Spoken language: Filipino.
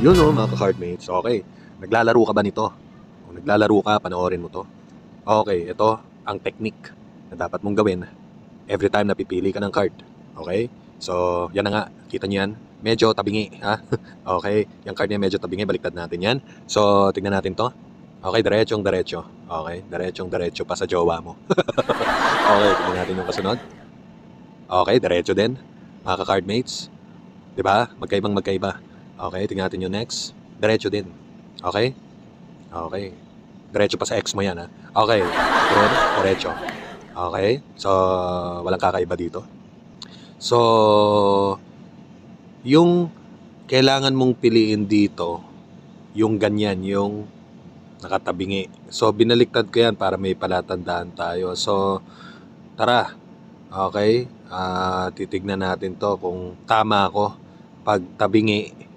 Yun o mga ka-cardmates, okay. Naglalaro ka ba nito? Kung naglalaro ka, panoorin mo to. Okay, ito ang technique na dapat mong gawin every time na pipili ka ng card. Okay? So, yan na nga. Kita niyo yan? Medyo tabingi, ha? Okay, yung card niya medyo tabingi. Baliktad natin yan. So, tignan natin to. Okay, diretsong diretso. Okay, diretsong diretso pa sa jowa mo. Okay, tignan natin yung kasunod. Okay, diretso din. Mga ka-cardmates. Diba? Magkaibang magkaiba. Okay, tingnan natin yung next. Diretso din. Okay? Okay. Diretso pa sa ex mo yan, ha? Okay. Then, diretso. Okay? So, walang kakaiba dito. So, yung kailangan mong piliin dito, yung ganyan, yung nakatabingi. So, binaliktad ko yan para may palatandaan tayo. So, tara. Okay? Titignan natin to kung tama ako pag tabingi